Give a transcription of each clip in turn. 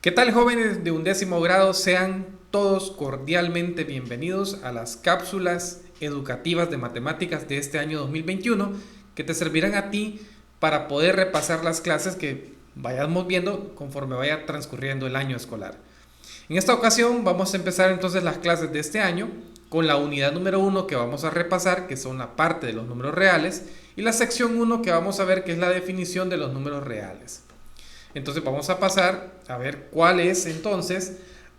¿Qué tal, jóvenes de 11º grado? Sean todos cordialmente bienvenidos a las cápsulas educativas de matemáticas de este año 2021 que te servirán a ti para poder repasar las clases que vayamos viendo conforme vaya transcurriendo el año escolar. En esta ocasión vamos a empezar entonces las clases de este año con la unidad número 1 que vamos a repasar, que son la parte de los números reales, y la sección 1 que vamos a ver, que es la definición de los números reales. Entonces vamos a pasar a ver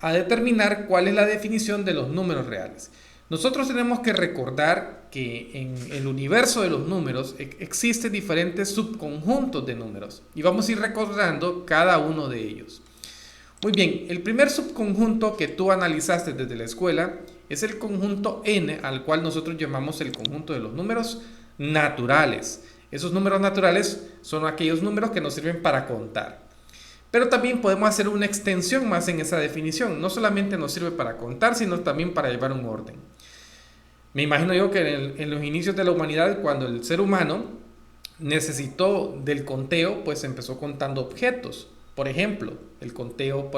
a determinar cuál es la definición de los números reales. Nosotros tenemos que recordar que en el universo de los números existen diferentes subconjuntos de números y vamos a ir recordando cada uno de ellos. Muy bien, el primer subconjunto que tú analizaste desde la escuela es el conjunto n, al cual nosotros llamamos el conjunto de los números naturales. Esos números naturales son aquellos números que nos sirven para contar. Pero también podemos hacer una extensión más en esa definición. No solamente nos sirve para contar, sino también para llevar un orden. Me imagino yo que en los inicios de la humanidad, cuando el ser humano necesitó del conteo, pues empezó contando objetos. Por ejemplo, el conteo,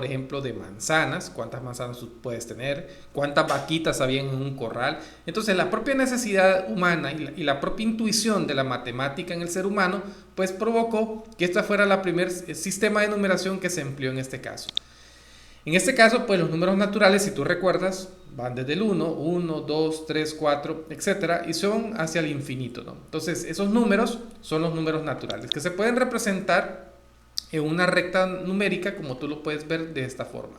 de manzanas, cuántas manzanas puedes tener, cuántas vaquitas había en un corral. Entonces, la propia necesidad humana y la propia intuición de la matemática en el ser humano, pues provocó que esta fuera el primer sistema de numeración que se empleó en este caso. En este caso, pues los números naturales, si tú recuerdas, van desde el 1, 2, 3, 4, etc. y son hacia el infinito, ¿no? Entonces, esos números son los números naturales, que se pueden representar en una recta numérica, como tú lo puedes ver de esta forma.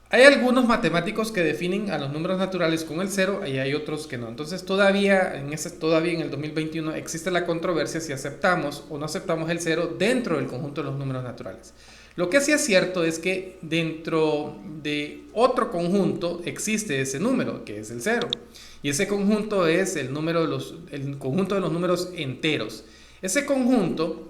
Hay algunos matemáticos que definen a los números naturales con el 0 y hay otros que no. Entonces todavía en el 2021 existe la controversia si aceptamos o no aceptamos el 0 dentro del conjunto de los números naturales. Lo que sí es cierto es que dentro de otro conjunto existe ese número, que es el 0. Y ese conjunto es el conjunto de los números enteros. Ese conjunto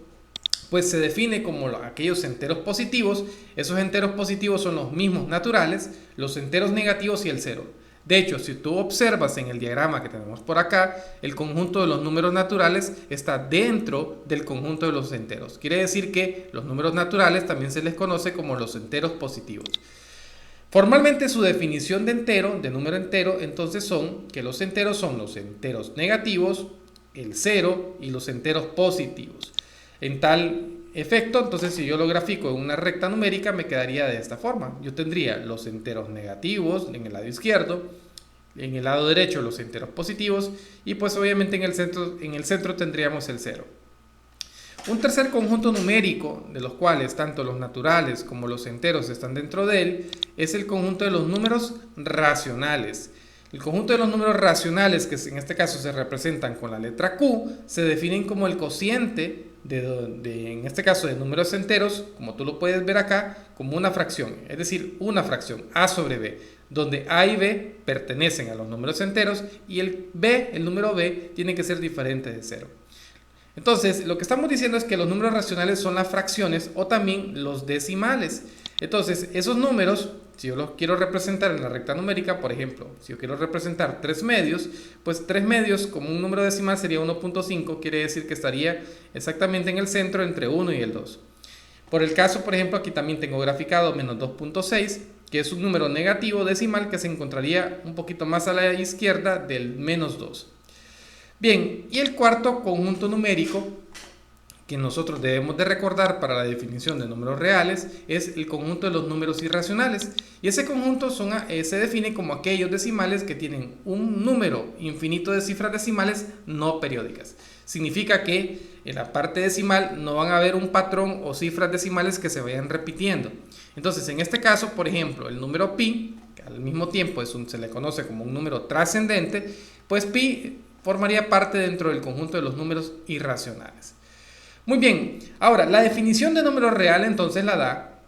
pues se define como aquellos enteros positivos. Esos enteros positivos son los mismos naturales, los enteros negativos y el 0. De hecho, si tú observas en el diagrama que tenemos por acá, el conjunto de los números naturales está dentro del conjunto de los enteros. Quiere decir que los números naturales también se les conoce como los enteros positivos. Formalmente su definición de número entero, entonces son que los enteros son los enteros negativos, el 0 y los enteros positivos. En tal efecto, entonces si yo lo grafico en una recta numérica me quedaría de esta forma. Yo tendría los enteros negativos en el lado izquierdo, en el lado derecho los enteros positivos y pues obviamente en el centro tendríamos el 0. Un tercer conjunto numérico, de los cuales tanto los naturales como los enteros están dentro de él, es el conjunto de los números racionales. El conjunto de los números racionales, que en este caso se representan con la letra Q, se definen como el cociente en este caso de números enteros, como tú lo puedes ver acá, como una fracción, es decir, una fracción A sobre B, donde A y B pertenecen a los números enteros y el número B tiene que ser diferente de 0. Entonces, lo que estamos diciendo es que los números racionales son las fracciones o también los decimales. Entonces, esos números, si yo los quiero representar en la recta numérica, por ejemplo, si yo quiero representar 3 medios, pues 3 medios como un número decimal sería 1.5, quiere decir que estaría exactamente en el centro entre 1 y el 2. Por el caso, por ejemplo, aquí también tengo graficado menos 2.6, que es un número negativo decimal que se encontraría un poquito más a la izquierda del menos 2. Bien, y el cuarto conjunto numérico que nosotros debemos de recordar para la definición de números reales es el conjunto de los números irracionales. Y ese conjunto se define como aquellos decimales que tienen un número infinito de cifras decimales no periódicas. Significa que en la parte decimal no van a haber un patrón o cifras decimales que se vayan repitiendo. Entonces, en este caso, por ejemplo, el número pi, que al mismo tiempo se le conoce como un número trascendente, pues pi formaría parte dentro del conjunto de los números irracionales. Muy bien, ahora la definición de número real entonces la da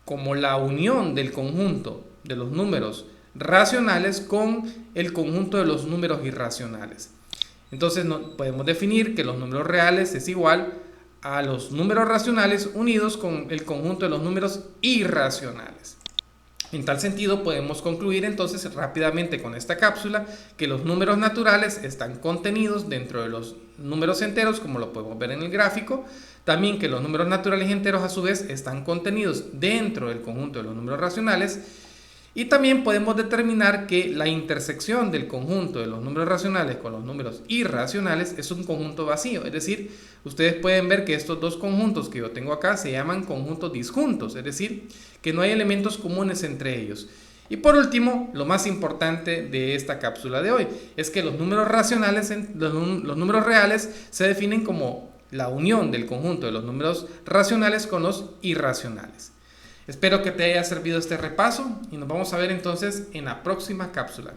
como la unión del conjunto de los números racionales con el conjunto de los números irracionales. Entonces podemos definir que los números reales es igual a los números racionales unidos con el conjunto de los números irracionales. En tal sentido, podemos concluir entonces rápidamente con esta cápsula que los números naturales están contenidos dentro de los números enteros, como lo podemos ver en el gráfico. También que los números naturales enteros a su vez están contenidos dentro del conjunto de los números racionales. Y también podemos determinar que la intersección del conjunto de los números racionales con los números irracionales es un conjunto vacío. Es decir, ustedes pueden ver que estos dos conjuntos que yo tengo acá se llaman conjuntos disjuntos. Es decir, que no hay elementos comunes entre ellos. Y por último, lo más importante de esta cápsula de hoy es que los números racionales, los números reales se definen como la unión del conjunto de los números racionales con los irracionales. Espero que te haya servido este repaso y nos vamos a ver entonces en la próxima cápsula.